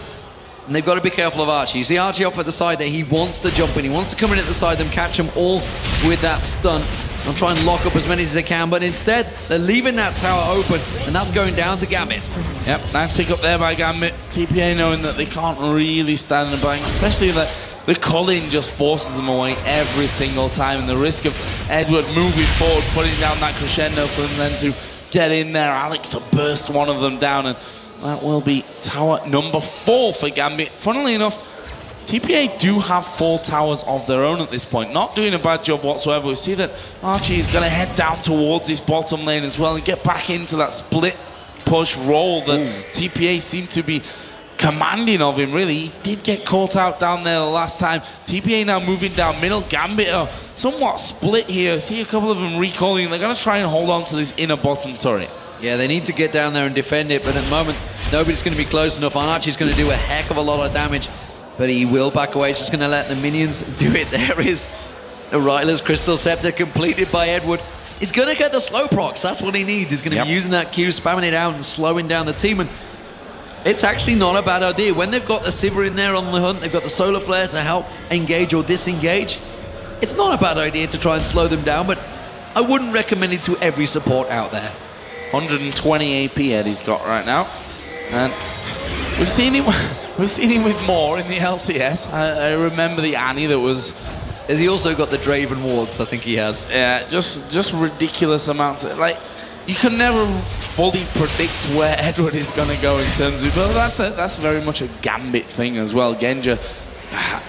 and they've got to be careful of Archie. You see Archie off at the side there. He wants to jump in. He wants to come in at the side and catch them all with that stun. They'll try and lock up as many as they can, but instead, they're leaving that tower open, and that's going down to Gambit. Yep, nice pick up there by Gambit. TPA knowing that they can't really stand the blank, especially that the culling just forces them away every single time, and the risk of Edward moving forward, putting down that crescendo for them then to get in there. Alex to burst one of them down, and that will be tower number 4 for Gambit. Funnily enough, TPA do have 4 towers of their own at this point. Not doing a bad job whatsoever. We see that Archie is going to head down towards this bottom lane as well and get back into that split push role that TPA seem to be commanding of him, really. He did get caught out down there the last time. TPA now moving down middle. Gambit are somewhat split here. See a couple of them recalling. They're going to try and hold on to this inner bottom turret. Yeah, they need to get down there and defend it, but at the moment, nobody's going to be close enough. Archie's going to do a heck of a lot of damage, but he will back away. He's just going to let the minions do it. There is the Ryler's Crystal Scepter completed by Edward. He's going to get the slow procs. That's what he needs. He's going to be using that Q, spamming it out and slowing down the team. And it's actually not a bad idea. When they've got the Sivir in there on the hunt, they've got the Solar Flare to help engage or disengage. It's not a bad idea to try and slow them down, but I wouldn't recommend it to every support out there. 120 AP Eddie's got right now. And we've seen him with more in the LCS. I remember the Annie that was... Has he also got the Draven wards? I think he has. Yeah, just ridiculous amounts. Like, you can never fully predict where Edward is going to go in terms of... But that's very much a Gambit thing as well. Genja,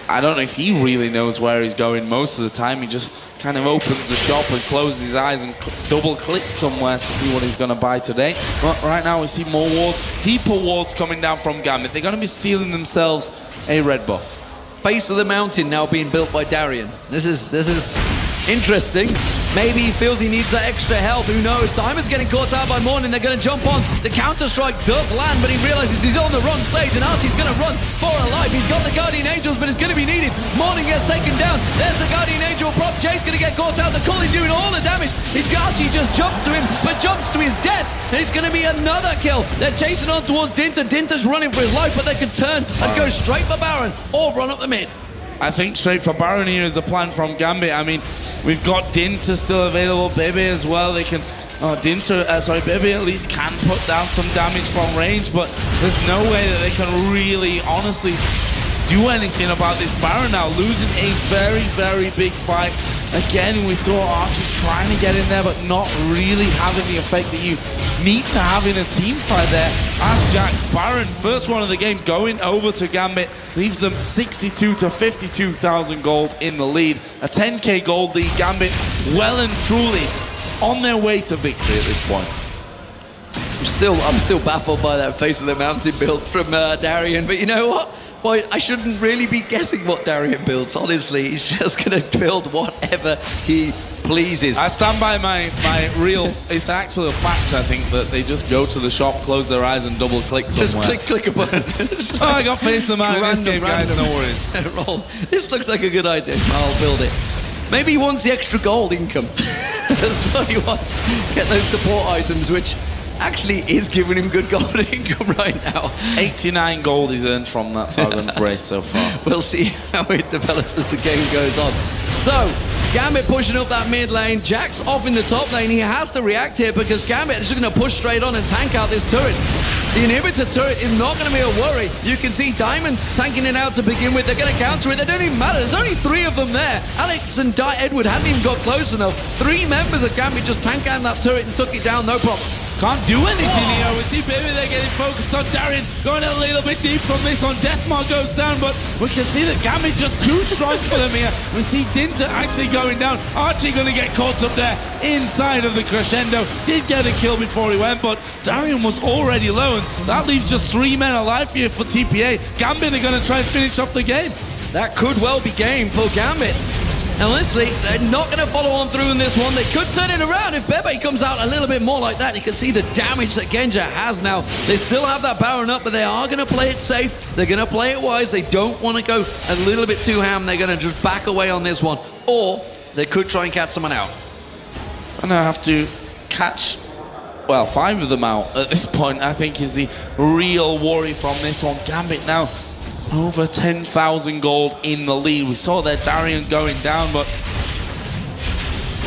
I don't know if he really knows where he's going most of the time. He just kind of opens the shop and closes his eyes and double-clicks somewhere to see what he's going to buy today. But right now we see more wards, deeper wards coming down from Gambit. They're going to be stealing themselves a red buff. Face of the mountain now being built by Darian. This is interesting. Maybe he feels he needs that extra help. Who knows? Diamond's getting caught out by Morning. They're going to jump on. The counter-strike does land, but he realizes he's on the wrong stage, and Archie's going to run for a life. He's got the Guardian Angels, but it's going to be needed. Morning gets taken down. There's the Guardian Angel prop. Jay's going to get caught out. The Culling doing all the damage. Archie just jumps to him, but jumps to his death. And it's going to be another kill. They're chasing on towards Dinter. Dinter's running for his life, but they can turn and go straight for Baron or run up the mid. I think straight for Baron here is the plan from Gambit. I mean, we've got Dinter still available, Bebe as well. They can, Bebe at least can put down some damage from range, but there's no way that they can really, honestly, do anything about this Baron now. Losing a very, very big fight. Again, we saw Archie trying to get in there, but not really having the effect that you need to have in a team fight there. As Jack's Baron, first one of the game, going over to Gambit, leaves them 62 to 52,000 gold in the lead. A 10k gold lead. Gambit well and truly on their way to victory at this point. I'm still baffled by that Face of the Mountain build from Darian, but you know what? Boy, I shouldn't really be guessing what Darian builds, honestly. He's just going to build whatever he pleases. I stand by my real... It's actually a fact, I think, that they just go to the shop, close their eyes, and double-click somewhere. Just click a button. Oh, I got Face of the Mountain in this game, guys. No worries. Roll. This looks like a good idea. I'll build it. Maybe he wants the extra gold income. That's what he wants. Get those support items, which... actually is giving him good gold income right now. 89 gold he's earned from that Targon's Brace so far. We'll see how it develops as the game goes on. So, Gambit pushing up that mid lane. Jack's off in the top lane. He has to react here because Gambit is just going to push straight on and tank out this turret. The inhibitor turret is not going to be a worry. You can see Diamond tanking it out to begin with. They're going to counter it. They don't even matter. There's only 3 of them there. Alex and Edward hadn't even got close enough. 3 members of Gambit just tanked out that turret and took it down, no problem. Can't do anything here. We see Baby they're getting focused on Darian, going a little bit deep from this one. Deathmark goes down, but we can see that Gambit just too strong for them here. We see Dinter actually going down. Archie going to get caught up there inside of the crescendo. Did get a kill before he went, but Darian was already low, and that leaves just 3 men alive here for TPA. Gambit are going to try and finish off the game. That could well be game for Gambit. And honestly, they're not going to follow on through in this one. They could turn it around if Bebe comes out a little bit more like that. You can see the damage that Genja has now. They still have that Baron up, but they are going to play it safe. They're going to play it wise. They don't want to go a little bit too ham. They're going to just back away on this one. Or they could try and catch someone out. And I have to catch well, 5 of them out at this point, I think is the real worry from this one. Gambit now over 10,000 gold in the lead. We saw there Darian going down, but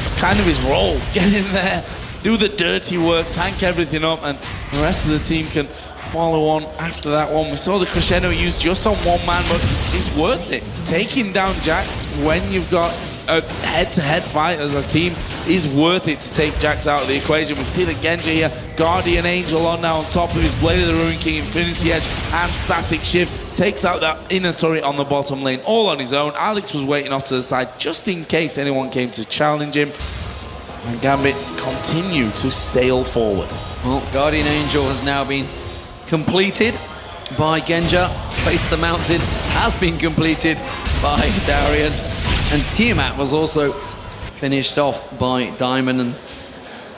it's kind of his role. Get in there, do the dirty work, tank everything up, and the rest of the team can follow on after that one. We saw the crescendo used just on one man, but it's worth it. Taking down Jax when you've got a head-to-head fight as a team is worth it to take Jax out of the equation. We see the Genji here, Guardian Angel on now on top of his Blade of the Ruin King, Infinity Edge, and Static Shift. Takes out that inner turret on the bottom lane all on his own. Alex was waiting off to the side just in case anyone came to challenge him. And Gambit continue to sail forward. Well, Guardian Angel has now been completed by Genja. Face the Mountain has been completed by Darian. And Tiamat was also finished off by Diamond. And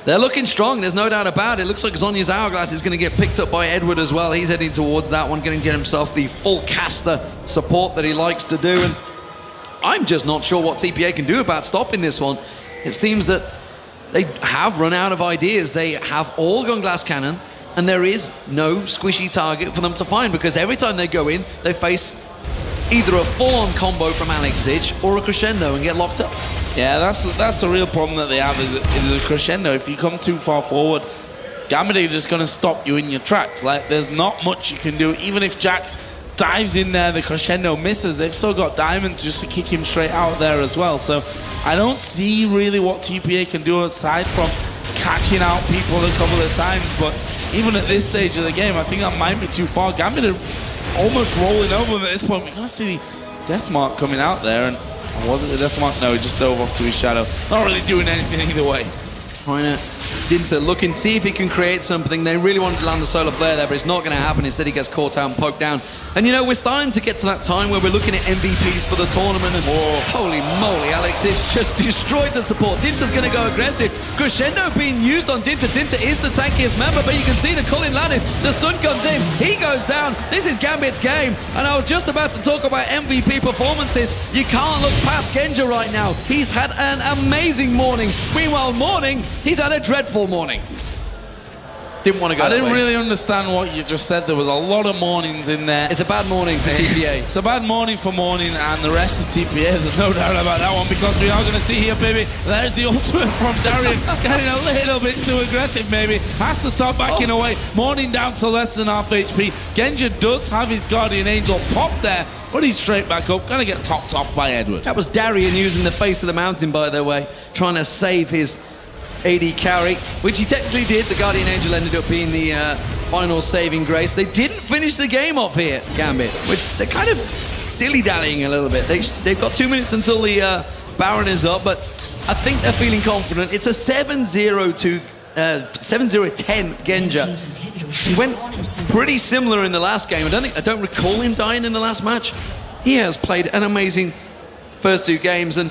they're looking strong, there's no doubt about it. Looks like Zonya's Hourglass is going to get picked up by Edward as well. He's heading towards that one, going to get himself the full caster support that he likes to do. And I'm just not sure what TPA can do about stopping this one. It seems that they have run out of ideas. They have all gone glass cannon, and there is no squishy target for them to find, because every time they go in, they face either a full-on combo from Alexich or a crescendo and get locked up. Yeah, that's the real problem that they have is a crescendo. If you come too far forward, Gambit are just going to stop you in your tracks. Like, there's not much you can do. Even if Jax dives in there, the crescendo misses, they've still got Diamond just to kick him straight out there as well. So I don't see really what TPA can do aside from catching out people a couple of times. But even at this stage of the game, I think that might be too far. Gambit are almost rolling over at this point. We're going to see the Death Mark coming out there, and was it the Death Mark? No, he just dove off to his shadow. Not really doing anything either way. Trying to Dinter look and see if he can create something. They really wanted to land the solar flare there, but it's not going to happen. Instead, he gets caught out and poked down. And you know, we're starting to get to that time where we're looking at MVPs for the tournament, and holy moly, Alex has just destroyed the support. Dinter's going to go aggressive. Crescendo being used on Dinter. Dinter is the tankiest member, but you can see the Cullen landed. The stun comes in. He goes down. This is Gambit's game. And I was just about to talk about MVP performances. You can't look past Genja right now. He's had an amazing morning. Meanwhile, morning, he's had a dreadful morning. Didn't want to go. I didn't really understand what you just said. There was a lot of mornings in there. It's a bad morning for TPA. It's a bad morning for morning, and the rest of TPA, there's no doubt about that one, because we are going to see here, baby, there's the ultimate from Darian, getting a little bit too aggressive, maybe. Has to start backing away. Morning down to less than half HP. Genja does have his Guardian Angel pop there, but he's straight back up, going to get topped off by Edward. That was Darian using the face of the mountain, by the way, trying to save his AD carry, which he technically did. The Guardian Angel ended up being the final saving grace. They didn't finish the game off here, Gambit, which they're kind of dilly-dallying a little bit. They've got 2 minutes until the Baron is up, but I think they're feeling confident. It's a 7-0-10 Genja. He went pretty similar in the last game. I don't recall him dying in the last match. He has played an amazing first 2 games, and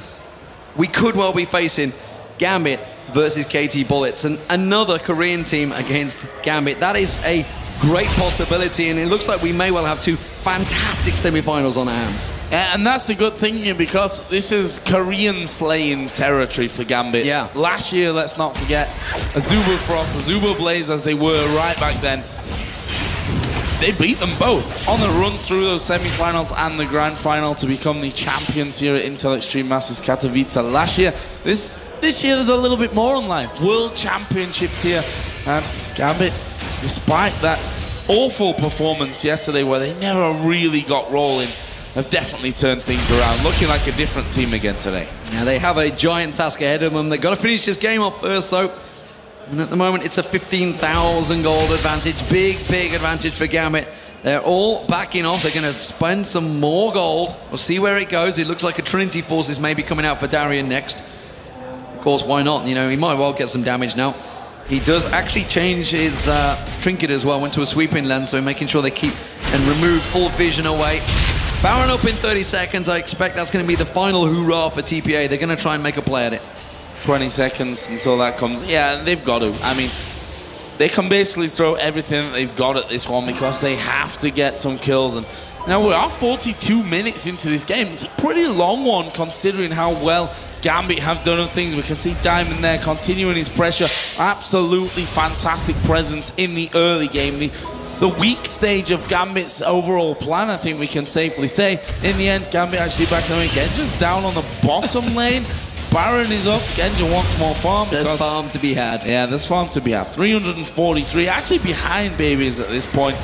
we could well be facing Gambit versus KT Bullets, and another Korean team against Gambit. That is a great possibility, and it looks like we may well have 2 fantastic semi-finals on our hands. Yeah, and that's a good thing here, because this is Korean slaying territory for Gambit. Yeah. Last year, let's not forget, Azuba Frost, Azuba Blaze, as they were right back then, they beat them both on the run through those semi-finals and the grand final to become the champions here at Intel Extreme Masters Katowice last year. This year there's a little bit more on line. World Championships here, and Gambit, despite that awful performance yesterday where they never really got rolling, have definitely turned things around, looking like a different team again today. Yeah, they have a giant task ahead of them. They've got to finish this game off first, though. And at the moment, it's a 15,000 gold advantage. Big advantage for Gambit. They're all backing off. They're going to spend some more gold. We'll see where it goes. It looks like a Trinity Force is maybe coming out for Darian next. Of course, why not? You know, he might well get some damage now. He does actually change his trinket as well. Went to a sweeping lens, so making sure they keep and remove full vision away. Baron up in 30 seconds. I expect that's going to be the final hoorah for TPA. They're going to try and make a play at it. 20 seconds until that comes. Yeah, they've got to. I mean, they can basically throw everything that they've got at this one, because they have to get some kills. And now we are 42 minutes into this game. It's a pretty long one, considering how well Gambit have done things. We can see Diamond there continuing his pressure. Absolutely fantastic presence in the early game. The weak stage of Gambit's overall plan, I think we can safely say. In the end, Gambit actually back in the way. Genja's down on the bottom lane. Baron is up. Genja wants more farm. There's farm to be had. Yeah, there's farm to be had. 343, actually behind Babies at this point.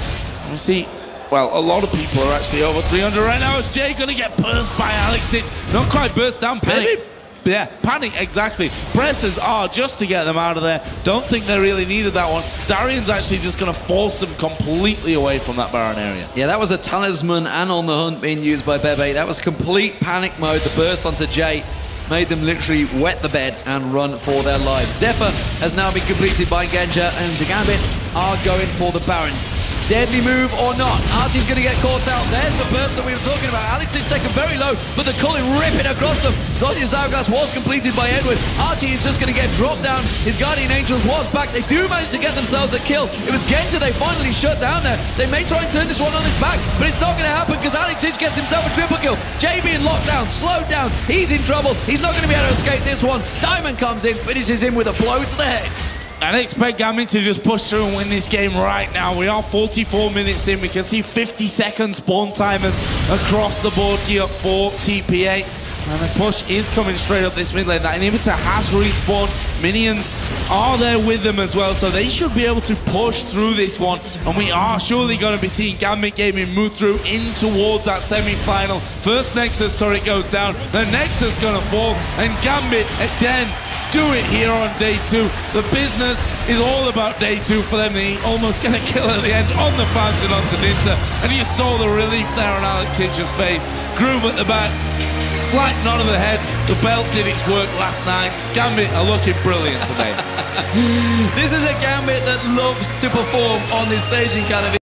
We see, well, a lot of people are actually over 300 right now. Is Jay going to get burst by Alexic? Not quite burst down. Panic. Yeah, panic, exactly. Presses are just to get them out of there. Don't think they really needed that one. Darian's actually just going to force them completely away from that Baron area. Yeah, that was a talisman and on the hunt being used by Bebe. That was complete panic mode. The burst onto Jay made them literally wet the bed and run for their lives. Zephyr has now been completed by Genja, and the Gambit are going for the Baron. Deadly move or not, Archie's going to get caught out. There's the burst that we were talking about. Alex is taken very low, but the culling ripping across them. Zonia's Hourglass was completed by Edward. Archie is just going to get dropped down. His Guardian Angels was back. They do manage to get themselves a kill. It was Genja they finally shut down there. They may try and turn this one on his back, but it's not going to happen because Alex gets himself a triple kill. Jay being locked down, slowed down. He's in trouble. He's not going to be able to escape this one. Diamond comes in, finishes him with a blow to the head. I'd expect Gambit to just push through and win this game right now. We are 44 minutes in. We can see 50-second spawn timers across the board here for TPA. And the push is coming straight up this mid lane. That inhibitor has respawned. Minions are there with them as well, so they should be able to push through this one. And we are surely going to be seeing Gambit Gaming move through in towards that semi-final. First Nexus turret goes down. The Nexus going to fall. And Gambit, again, do it here on day 2. The business is all about day 2 for them. They almost get a kill at the end on the fountain onto Ninja. And you saw the relief there on Alex Tinch's face. Groove at the back. Slight nod of the head. The belt did its work last night. Gambit are looking brilliant today. This is a Gambit that loves to perform on this stage in Katowice.